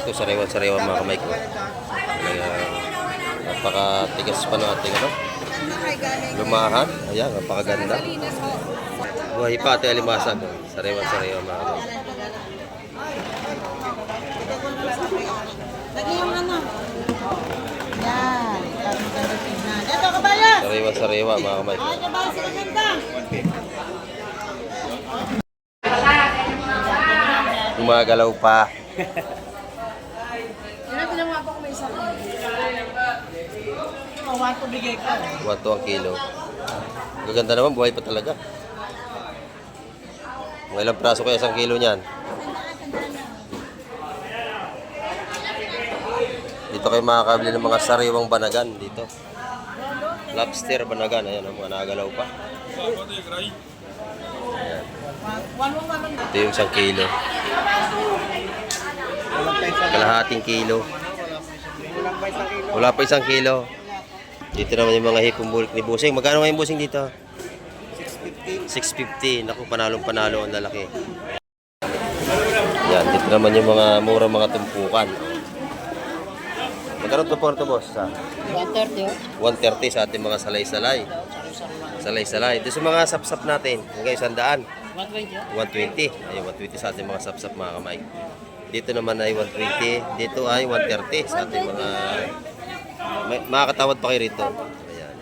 Ito, sariwa-sariwa mga kamay ko. Napakatigas pa ng ating ano? Lumahan. Ayan, napakaganda. Buhay pa ito alimasag. Sariwa-sariwa mga kamay. Lagyan ano? Yan. Ito, kabayan! Sariwa-sariwa mga kamay. Ay, kabayan sila ganda! Gumagalaw pa. Yan, pinamawa ko may isa. Wato bigay ka. Wato ang kilo. Gaganda naman, buhay pa talaga. Mga ilang praso kaya 1 kilo niyan? Dito kayo makakabili ng mga sariwang banagan dito. Lobster banagan. Ayan, mga nagalaw pa. Ayan. Ito yung 1 kilo. Kalahating kilo. Wala pa 1 kilo. Dito naman yung mga hipong bulik ni Busing. Magkano nga yung Busing dito? 650. Naku, panalong-panalo ang lalaki. Yan, dito naman yung mga mura mga tumpukan. Magkano tumpukan ito, boss? 130. 130 sa ating mga salay-salay. Salay-salay. Dito sa mga sapsap natin. Hanggang 100. 120. Ay, 120 sa ating mga sapsap mga kamay. Dito naman ay 120. Dito ay 130 sa ating mga... Makakatawad pa kayo rito. Ayan.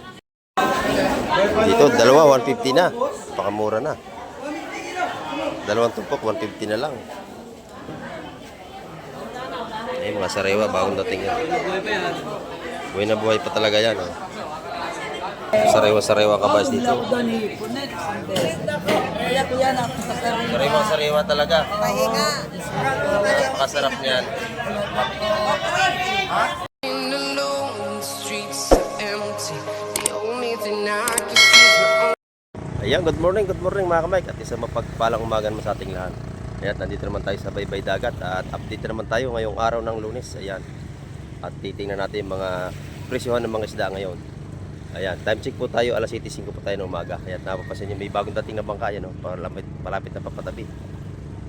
Dito, dalawa, 150 na. Pakamura na. Dalawang tumpok, 150 na lang. Ay, mga sariwa, bagong dating yan. Buhay na buhay pa talaga yan. Oh. Sariwa-sariwa ka ba dito? Sariwa-sariwa talaga. Napakasarap niyan. Ayan, good morning mga kamay. At isang mapagpalang umaga naman sa ating lahat. Ayan, nandito naman tayo sa Baybay Dagat at update naman tayo ngayong araw ng Lunes. Ayan. At titingnan natin yung mga presyohan ng mga isda ngayon. Ayan, time check po tayo, alas 7:05 po tayo ng umaga. Ayan, napapasin nyo may bagong dating na bangka yan, no? Palapit na papatabi.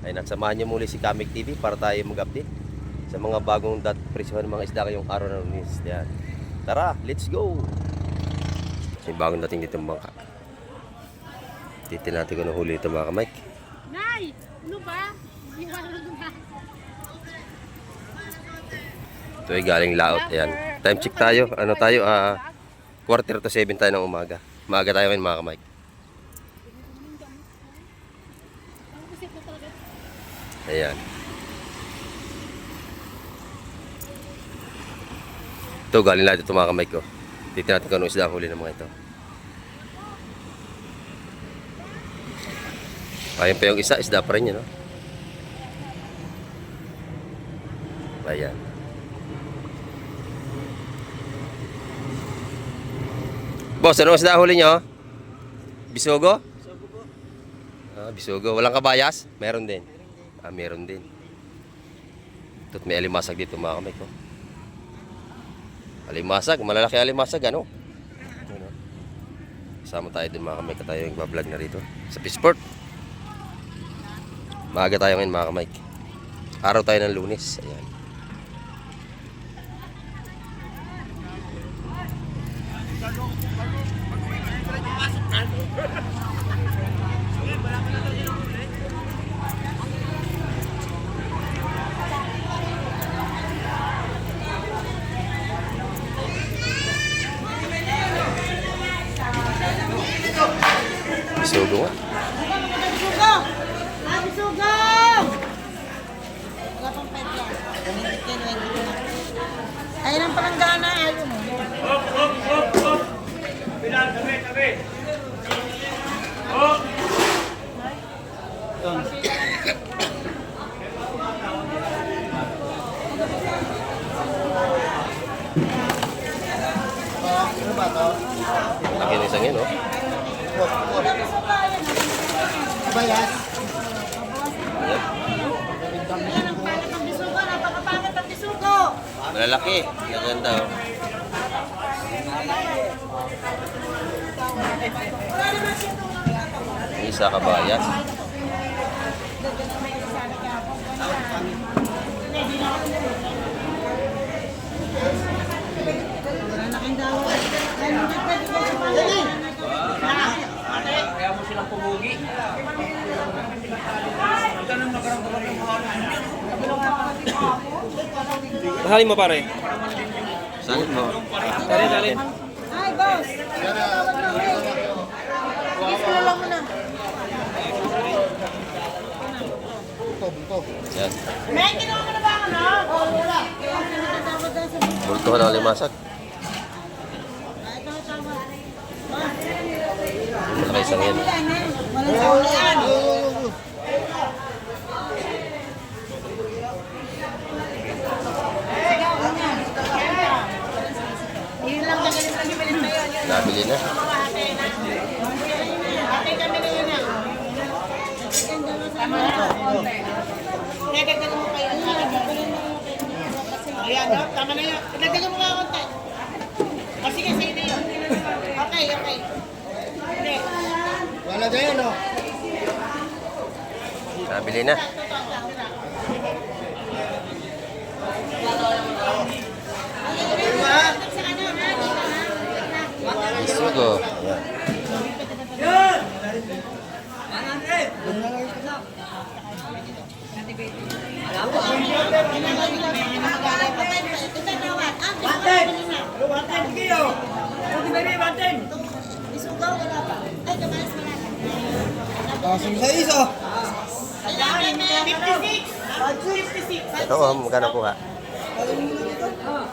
Ayan, at samahan nyo muli si Kamig TV para tayo mag-update sa mga bagong presyohan ng mga isda ngayong araw ng Lunes. Ayan. Tara, let's go! May bagong dating dito ng bangka. Titin natin kung nahuli ito mga kamay. Nay! Ano ba? Ito ay galing laot. Ayan. Time check tayo. Ano tayo? 6:45 tayo ng umaga. Maaga tayo ngayon mga kamay. Ayan. Ito galing lahat ito mga kamay ko. Titin natin kung anong isda ang huli ng mga ito. Ayun pa yung isa, isda pa rin yun, no? Ayan. Boss, anong isda huli nyo? Bisugo? Bisugo po. Bisugo. Walang kabayas? Meron din. Meron din. Ito't may alimasag dito mga kamay ko. Alimasag, malalaki alimasag, ano? Kasama tayo din mga kamay, tayo yung bablog na rito sa Fishport. Maaga tayo ngayon mga kamay. Araw tayo ng Lunes. Ayan. Bisugo nga. Bisugo! Wala pang pedla. Ayun ang palanggana. Ayun mo. Tabi. Oh. Laki ng isang yun, oh. Bayas. Ayan ang pangit ng bisugo. Napakapangit ng bisugo. Malalaki. Maganda, oh. Isa kabayas. Mahalin mo pare. Salin mo. Salin, salin. Ay, boss. Tawag mo, eh. Kiss ko na lang muna. Yan. May ginawa mo na ba ako, no? Oo, wala. Tawag daw sa boss. Bultuhan ng limasag. Ay, tawag. Malaki isang yan. Walang saulian. Yun lang tagalit lang yung bilis na yun. Nabili na. Ate kami na yun. Tama na. Nagdagan mo kayo. Ayan, no? Tama na yun. Nagdagan mo mga konti. O sige, sa'yo na yun. Okay, okay. Hindi. Wala kayo, no? Nabili na. Isugo. Yan. Isugaw ka na ba? Ay, kamalas mo lang. Kasing sa isa. 56! 56! Ito, magkano kuha?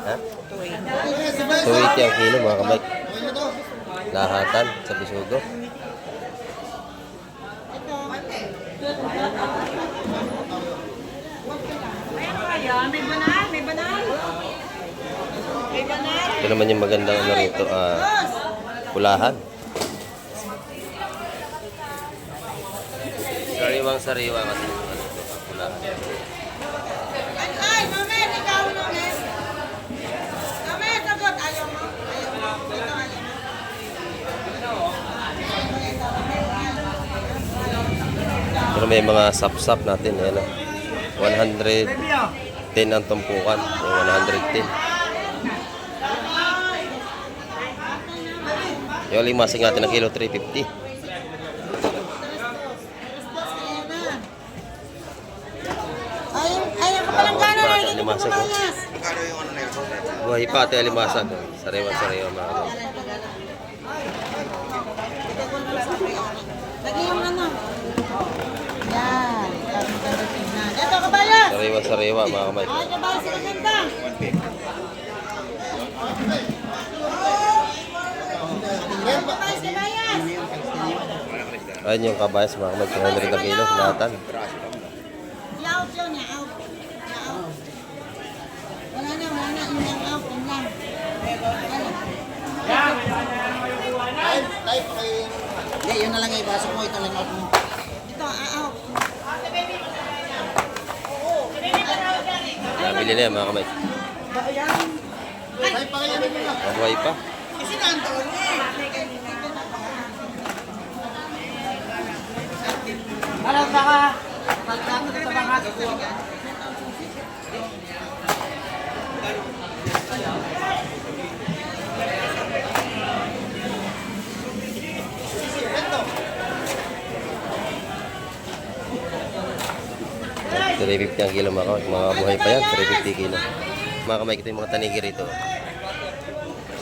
Ha? 280 ang kilo mga kabike. Lahatan sa Bisugo. May banal, may banal. May banal. Ito naman yung magandang ano rito, pulahan. Sariwang sariwa kasi yung ano, pulahan. Ay, mamet, ikaw mamet. Mamet, sagot. Ayaw mo. Ayaw mo. Ito, ayaw mo. Pero may mga sap-sap natin. Ayan, 110 ang tumpukan. Yung 110. Yung limasing natin ng kilo 350. Ayaw ka palang gano'n. Bata, Ayaw ka limasag, oh. pumayas. Buhay pa ate alimasag. Sariwa-sariwa mga kabike. Lagi yung ano. Yan. Ito, kabayan. Sariwa-sariwa mga kabike. Ay, kabayan sila ganda. Kabayan, kabayan. Ayun yung kabayas mga kabike. 200 ang kilo. Lahatan. Out yun, out. Out. Wala na, wala na. Yun lang out, yun lang. Hindi, yun na lang ipasok mo. Ito lang out mo. Ito, out. Nabili na yan mga kabike. Ay, pakayanin mo na. Buhay pa. Kasi nandoon eh. Alam ka ka. Pagkakot sa mga Ito 350 ang kilo mga kabike. Mga buhay pa yan. 350 kilo. Mga kabike, ito yung mga tanigi rito.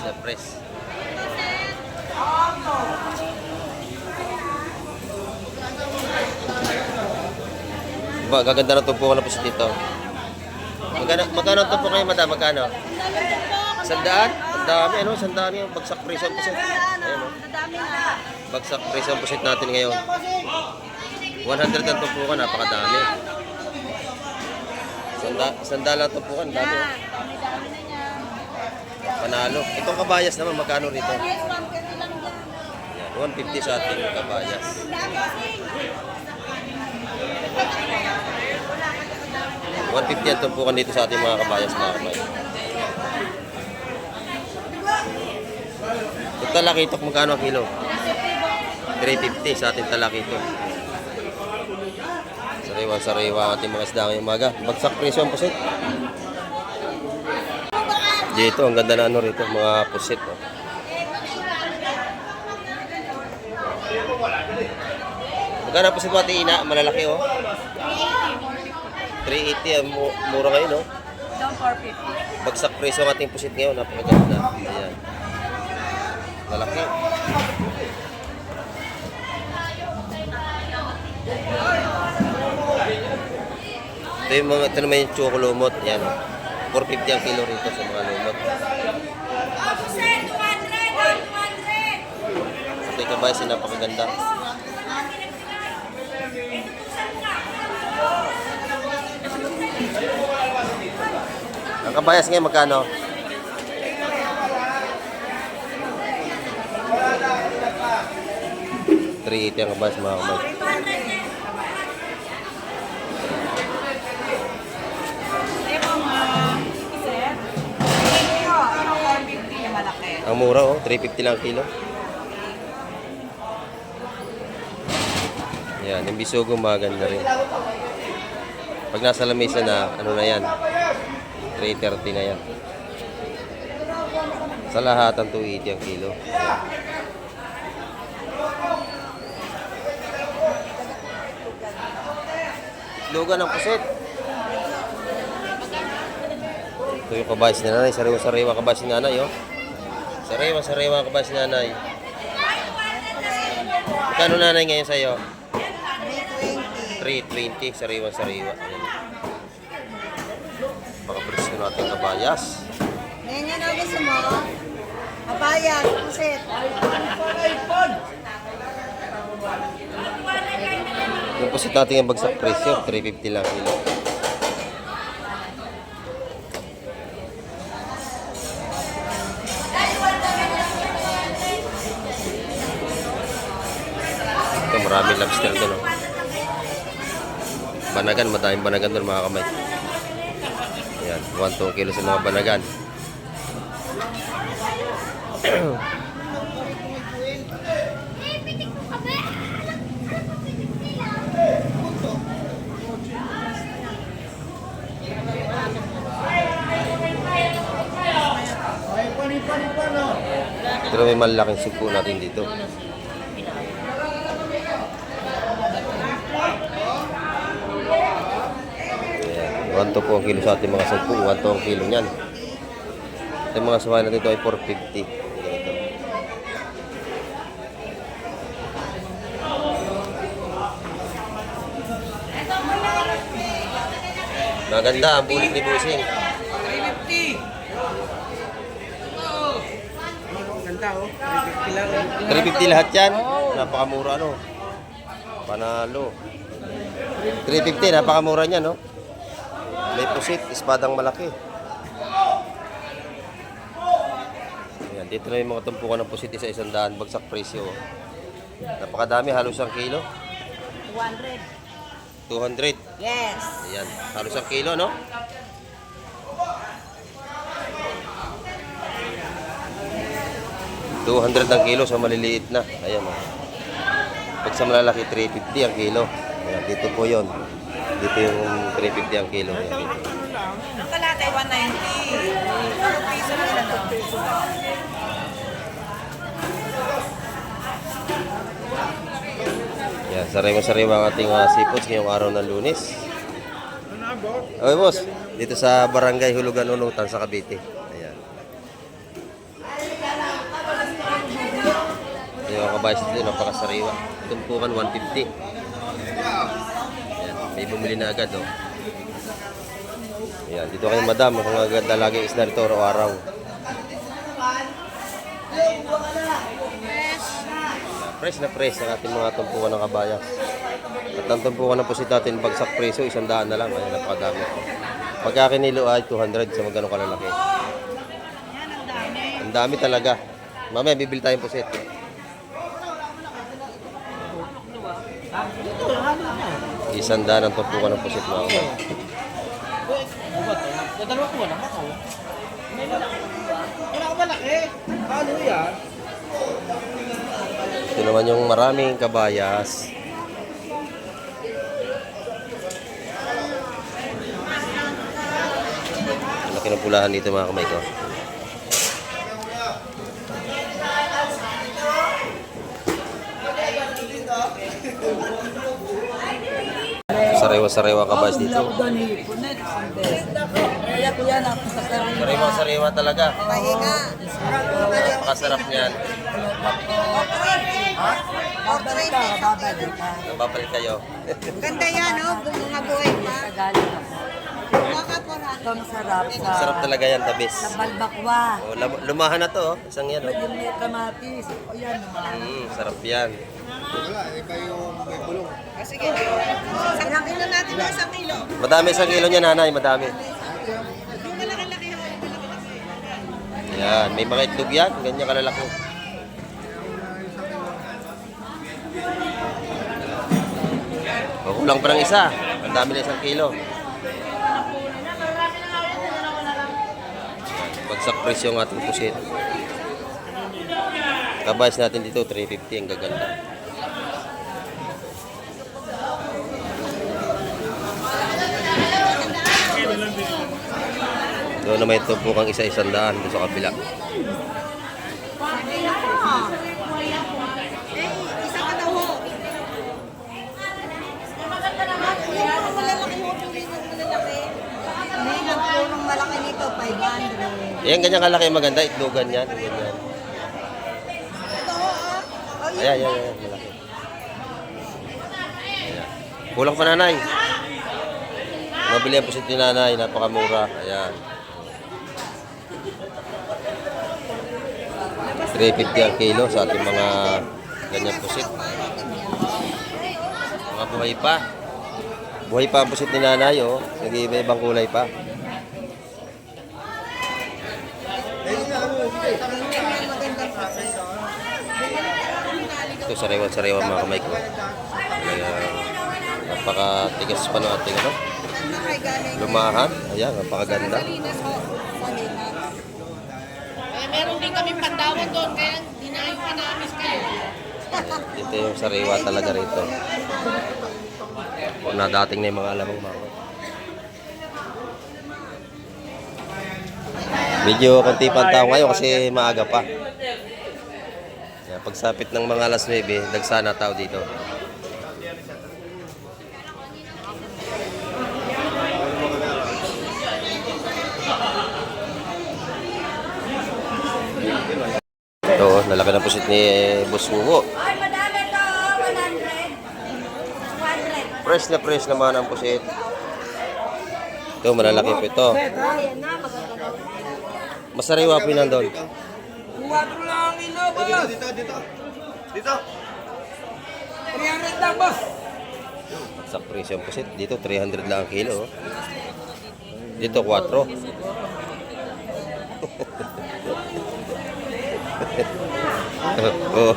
Sa press. Ba, gaganda ng tumpukan na po sa dito. Magkano ang tumpo kayo, madam? Magkano? 100? Ang dami, ano? 100 yung bagsak presyo ang pusit. Ayan, oh. Bagsak presyo ang pusit natin ngayon. 100 ang tumpukan, napakadami. Sandala ang tumpukan, dami. Oh. Panalo. Itong kabayas naman, magkano rito? Yan, 150 sa ating kabayas. 150 ang tumpukan dito sa ating mga kabayas mga kamay. Yung talakitok, magkano ang kilo? 350 sa ating talakitok. Sariwa-sariwa ang ating mga isda ngayong umaga. Bagsak presyo ang pusit. Dito, ang ganda na ano rito, mga pusit. Oh. Magkano po si Ate Ina? Malalaki oh. 380 ang mura ngayon oh. Down 450. Bagsak presyo ang ating pusit ngayon. Napakaganda. Ayan. Lalaki. Ito naman yung choco lumot. Ayan oh. 450 ang kilo rito sa mga lumot. Ito yung kabayasin, napakaganda. Ang kabayas ngayon magkano? 380 ang kabayas mga kamay. Ang mura oh, 350 lang kilo. Yan, yung bisugo maganda rin. Pag nasa lamesa na, ano na yan? 330 na yan. Sa lahat ang 280 ang kilo. Itlogan ng pusit. Ito yung kabayas ni nanay. Sariwa-sariwa kabayas ni nanay, oh. Sariwa-sariwa kabayas ni nanay. Magkano nanay ngayon sa'yo? 320. Sariwa-sariwa. Ayan. Pakapresko natin kabayas. Ngayon yan ang gusto mo? Kabayas, pusit. Yung pusit natin yung bagsak presyo. 350 lang kilo. Ito maraming lobster doon. Oh. Banagan, madaming banagan doon mga kamay. Ayan, 1-2 kilo sa mga banagan. Pero may malaking supo natin dito. Ayan, 1-2 po ang kilo sa ating mga supo. 1-2 ang kilo niyan. Yung mga suwain natin ito ay 450. Ganito. Maganda ang bulit ni Busing. 350. Ganda oh. 350 lang. 350 lahat yan. Napakamura no. Panalo. 350 napakamura niya no. May pusit, espadang malaki. Ayan, dito na yung mga tumpukan ng pusit isa 100 bagsak presyo. Napakadami, halos 1 kilo. 200. 200. Yes. Ayan, halos 1 kilo no. $200 ang kilo sa maliliit na. Ayan o. Pag sa malalaki, 350 ang kilo. Ayan, dito po yon. Dito yung 350 ang kilo. Ayan, dito. Ang kalate, 190. 2 piso na lang. Ayan, sariwa-sariwa ang ating seafoods ngayong araw ng Lunes. Okay, boss. Dito sa Barangay Hulugan, Unutan sa Cavite. Ayan. Yung mga kabayas dito, napakasariwa. Tumpukan 150. Ayan, may bumili na agad, oh. Ayan, dito kayo madam, kung agad lagi isda rito araw-araw. Fresh na fresh ang ating mga tumpukan ng kabayas. At ang tumpukan ng pusit natin, bagsak preso, 100 na lang. Ayan, napakadami. Pagka kinilo ay 200 sa magano kalalaki. Ang dami talaga. Mamaya, bibili tayong pusit. Isandaan ang tumpukan ng pusit mga kamay. Dadalawa ko lang ako. Wala ka malaki. Ano yan? Ito naman yung maraming kabayas. Laki ng pulahan dito mga kamay ko. sariwa-sariwa ka ba dito? Kaya ko yan ako sa sarili. Sariwa-sariwa talaga. Pahinga. Napakasarap niyan. Babalik ka, babalik ka. Babalik kayo. Ganda yan, no? Mga buhay pa. Tagalog ako. Mga porhan. Ito masarap sa... Sarap talaga yan, tabis. Sa balbakwa. Oh, lumahan na to, oh. Isang yan. Oh. Yung may kamatis. O yan, no? Sarap yan. Sige. Ilang kilo natin na 1 kilo. Madami 1 kilo niya, nanay. Madami. Yung malaki-laki ho. Yan. May mga itlog yan. Ganyan kalalaki. O, kulang pa ng isa. Ang dami na 1 kilo. Bagsak presyo ang ating pusit. Kabayas natin dito, 350. Ang gaganda. Doon na may tumpukang isa-100 doon sa kabila. Isa ka daw ho. Malalaki ho. Malalaki. May nagpunong malaki nito, 500. Yan, ganyan kalaki maganda. Itlogan yan. Ganyan. Ayan, ayan, ayan. Malaki. Ayan. Kulang pa nanay. Mabili ang pusit ni nanay. Napakamura. Ayan. 350 ang kilo sa ating mga ganyan pusit. Mga buhay pa. Buhay pa ang pusit ni nanay, oh. Nag-iiba-ibang kulay pa. Ito, sariwa-sariwa mga kamay ko. Napakatigas pa ng ating ano. Lumahan. Ayan, napakaganda. Meron din kami pandawan doon, kaya dinayo ka namin kayo. Ito yung sariwa talaga rito. Kung nadating na yung mga alamang mga. Medyo konti pa ang tao ngayon kasi maaga pa. Kaya pagsapit ng mga alas 9, dagsana tao dito. Ito, lalaki na pusit ni Boss Hugo. Ay, madami to, 100. 100. Fresh na naman ang pusit. Ito, malalaki po ito. Ayan na, maganda. Masariwa po yun nandun. 4 lang ino, boss. Dito. 300 lang, boss. Sa presyo ang pusit. Dito, 300 lang ang kilo. Oh. Dito, 4. Oh.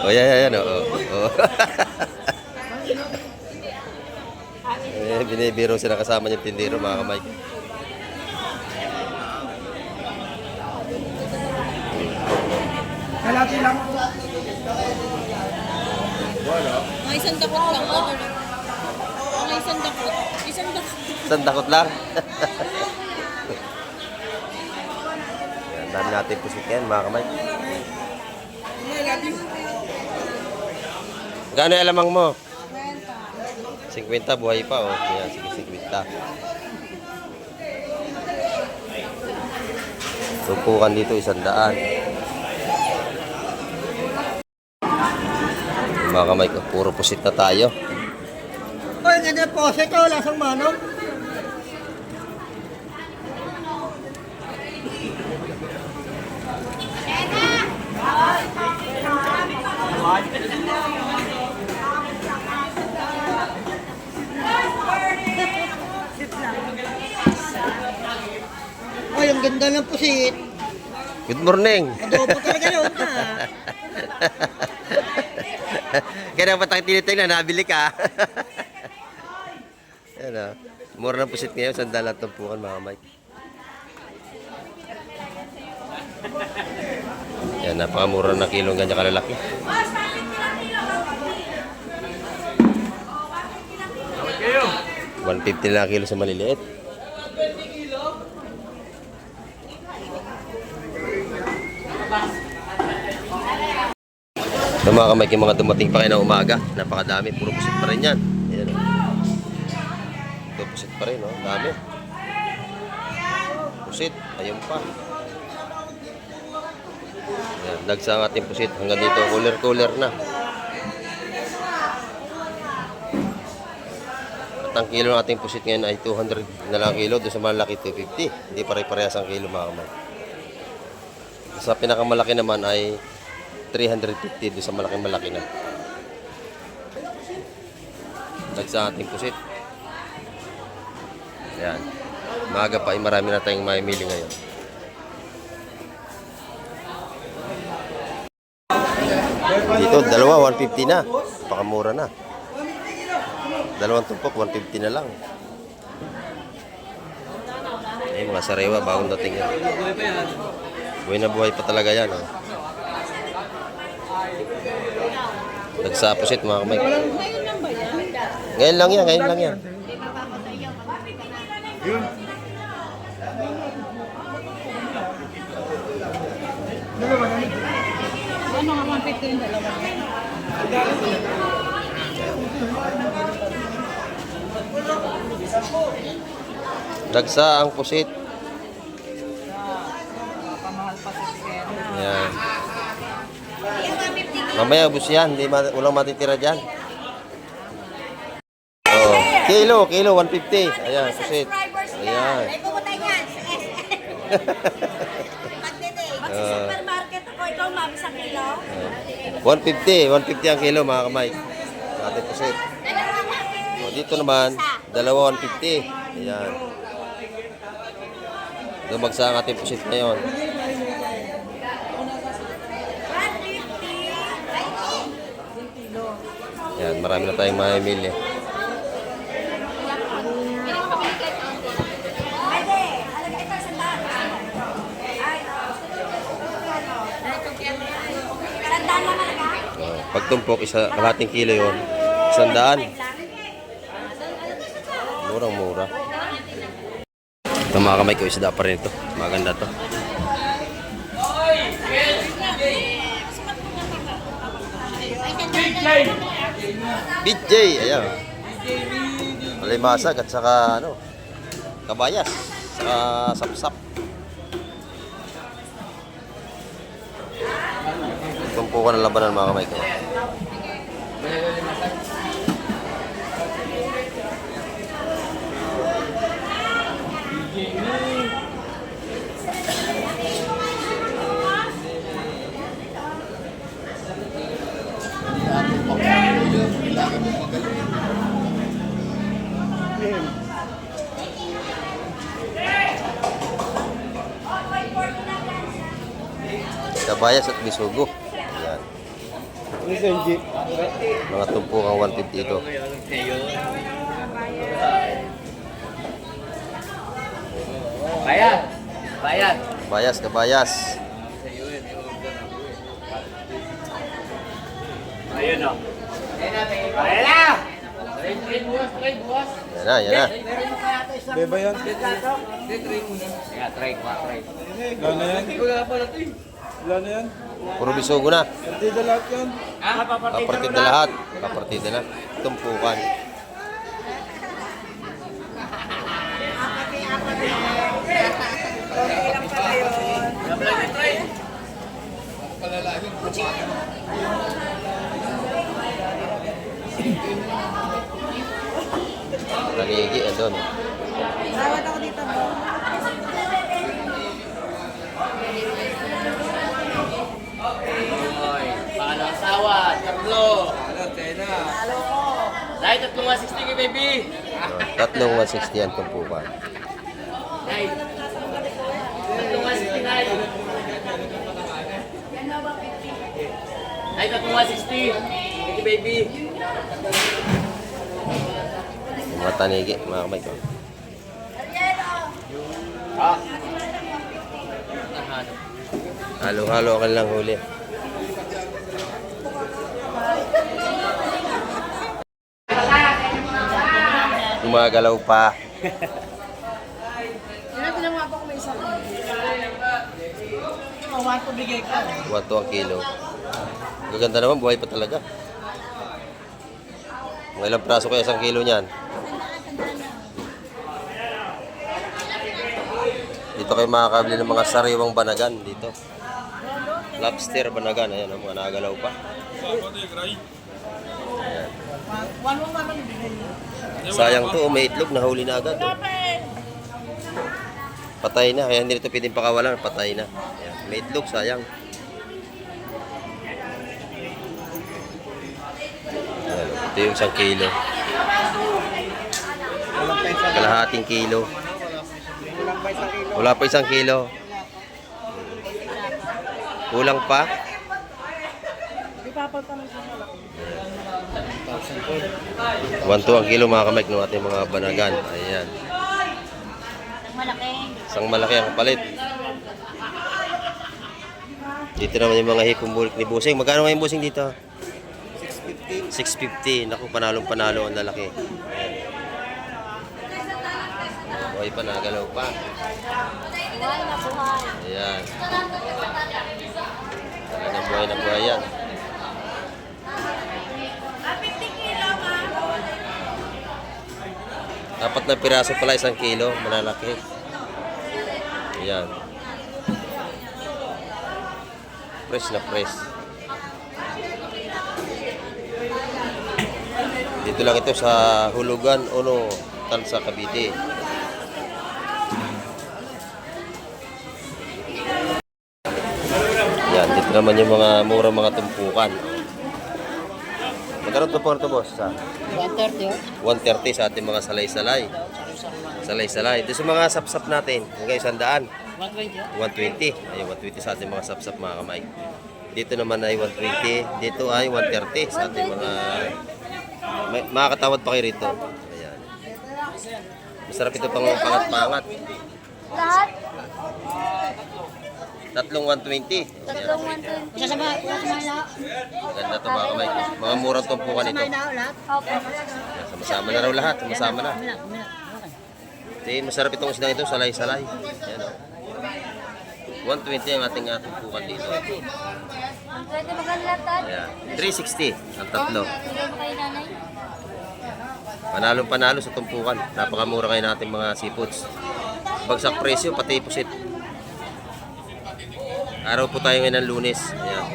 Oh, yan. Oh. Binibiro sila kasama niyang tindero, mga kamay. Kalati lang. Mga isang dakot lang. Mga isang dakot. Sandakot lang. Yan, dami natin pusit yan, mga kamay. Gano'n yung alamang mo? 50, buhay pa, oh. Yan, sige, 50. Tumpukan dito, 100. Mga kamay ko, puro pusit na tayo. Ay, ganyan po. Ito, lasang manok. Ay, ang ganda ng pusit. Good morning. Adobo talaga yun, ha? Kaya dapat ang tinitingnan, nabili ka. Yan o. Mura ng pusit ngayon, sandal at tumpukan, mga Mike. Yan, napakamura na kilong ganyan kalalaki. 150 na kilo sa maliliit. So, Ito mga kamay, yung mga dumating pa kayo na umaga. Napakadami, puro pusit pa rin yan. Ayan, oh. Ito pusit pa rin, oh. Dami. Pusit, ayun pa. Ayan, dagsa ang ating pusit. Hanggang dito, cooler na. At ang kilo ng ating pusit ngayon ay 200 na lang kilo. Doon sa malaki 250. Hindi pare-parehas ang kilo mga kamay. Sa pinakamalaki naman ay 350 doon sa malaki na. Dagsa ang ating pusit. Ayan. Maaga pa ay marami na tayong mamimili ngayon. Dito, dalawa, 150 na. Pakamura na. Dalawang tumpok, 150 na lang. Ay, mga sariwa, bagong dating yan. Buhay na buhay pa talaga yan. Oh. Nagsapusit mga kamay. Ngayon lang yan, ngayon lang yan. Ano nga 150 yung dalawa? Dagsa ang pusit. Yan. Mamaya ubus yan, walang matitira dyan. Oh, kilo, 150. Ayan, pusit. Ayan. Ay, pumunta yan sa SM. Magsi-supermarket ako, ikaw mami sa kilo. 150 ang kilo mga kamay. Ating pusit. O, dito naman, dalawa 150. Ayan. Dumagsa ang ating pusit ngayon. Ayan, marami na tayong mamimili. Pagtumpok, kalahating kilo yun. 100. Murang-mura. Ito mga kamay ko, isda pa rin ito. Maganda to. BJ, ayan. Malimasag at saka kabayas. Saka sapsap. Tumpukan ng labanan mga kamay ko. Kabayas at bisugo. Ayan. Mga tumpukang 150 ito. Bayas, kabayas. Ayun o. Ayan na! Yan na. Beba yan? Try. Wala na yan? Wala na yan? Puro bisugo na. Partida lahat yan? Kapartida lahat. Kapartida na. Tumpukan. Taligi, andun. Rawat ako dito, bro. Paano asawa? Tatlo. Dahil tatlong 160 kay baby. Tatlong 160 ang tumpukan. Dahil. Tatlong 160 na. Dahil tatlong 160 kay baby. Mga tanigi, mga kamay ko. Halo-halo ka lang huli. Gumagalaw pa. Wato bigay ka. Wato ang kilo. Gaganda naman, buhay pa talaga. Mga ilang praso kaya 1 kilo niyan? Dito kayo makakabili ng mga sariwang banagan dito. Lobster banagan, ayan, mga nagalaw pa. Ayan. Sayang to, may itlog, nahuli na agad. Oh. Patay na, kaya hindi ito pwedeng pakawalan, patay na. Ayan. May itlog, sayang. Ayan. Ito yung 1 kilo. Kalahating kilo. Wala pa 1 kilo. Kulang pa? 1 ang kilo mga kamay ng ating mga banagan. Ayan. Isang malaki ang kapalit. Dito naman yung mga hipong bulik ni Busing. Magkano ngayon Busing dito? 650. Naku, panalong-panalo ang lalaki. Buhay pa, nagalaw pa. Ayan. Talagang buhay na buhay yan. Apat na piraso pala 1 kilo, malalaki. Ayan. Fresh na fresh. Dito lang ito sa Hulugan, Ono, Tansa, Cavite. Yan, dito naman yung mga murang mga tumpukan. Magkano ito po ito, boss? 130. 130 sa ating mga salay-salay. Salay-salay. Ito sa mga sapsap natin. Hanggang 100. 120. Ayun, 120 sa ating mga sapsap mga kamay. Dito naman ay 120. Dito ay 130 sa ating mga... makakatawad pa kayo rito. Ayan. Masarap ito pang pangat-pangat. Lahat? Tatlong 120. Tatlong 120. Sasama na. Maganda ito mga kamay. Mga murang tumpukan ito. Lahat? Opo. Ayan, sama-sama na raw lahat. Sama-sama na. Ito, masarap itong isda ito. Salay-salay. Ayan, oh. 120 ang ating tumpukan dito. Pwede magandatan? Ayan. 360 ang tatlo. Bigay mo kay nanay? Panalong panalo sa tumpukan. Napakamura kayo natin mga seafoods. Bagsak presyo, pati pusit. Araw po tayo ngayon ng Lunes. Ayan.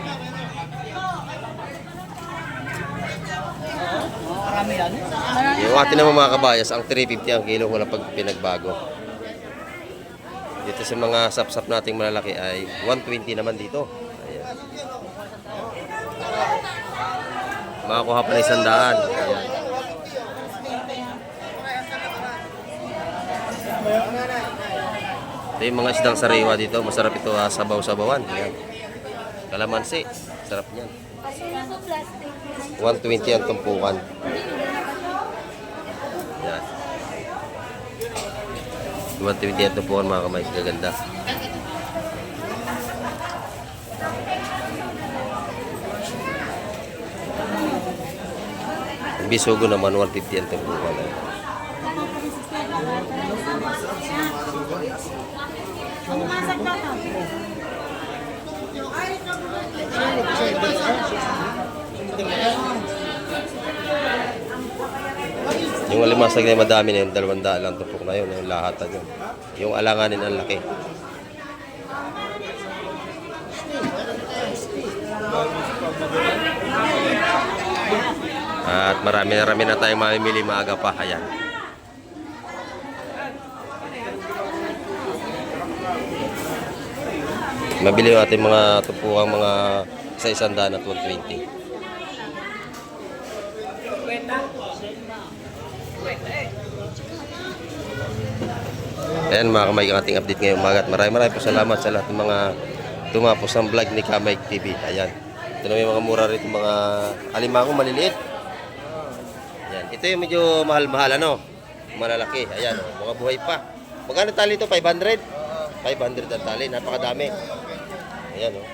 Yung atin naman mga kabayas, ang 350 ang kilo, walang pinagbago. Dito sa mga sapsap nating malalaki ay 120 naman dito. Ayan. Makakuha pa na 100. Ayan. Ito yung mga isdang sariwa dito. Masarap ito sabaw-sabawan. Ayan. Kalamansi. Sarap niyan. 120 ang tumpukan. Ayan. 120 ang tumpukan mga kamay. Gaganda. Ang bisugo naman 150 ang tumpukan. Ayan. Yung alimasag na madami na yung 200 lang tupok na yun, yung lahatan yun. Yung alanganin ang laki. At marami na tayong mamimili maaga pa. Ayan. Mabili yung ating mga tupukang mga sa 100 at 120. Ayan mga kamay, ang ating update ngayong umaga. Maraming po salamat sa lahat ng mga tumapos ng vlog ni Kamay TV. Ayan. Ito na yung mga mura rito, mga alimango maliliit. Ayan. Ito yung medyo mahal-mahal, ano? Malalaki. Ayan, oh, mga buhay pa. Magkano tali ito? 500? 500 ang tali. Napakadami. Ayan, oh.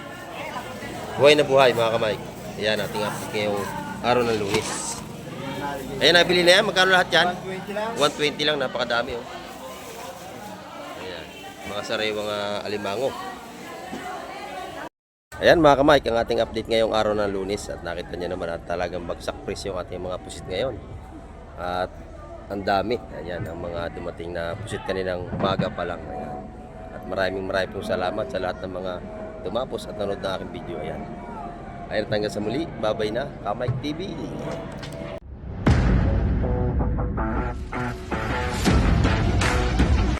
Buhay na buhay mga kamay. Ayan, ating update ngayong araw ng Lunes. Ayan, nabili na yan. Magkano lahat yan? 120 lang. Napakadami, oh. Ayan. Mga sariwang alimango. Ayan mga kamay, ang ating update ngayong araw ng Lunes at nakita niyo naman at talagang bagsak presyo ang ating mga pusit ngayon. At ang dami, ayan ang mga dumating na pusit kaninang umaga pa lang. Ayan. At maraming pong salamat sa lahat ng mga tumapos at nanood ng aking video. Ayan. Ayan, hanggang sa muli, babay na, Kamay TV.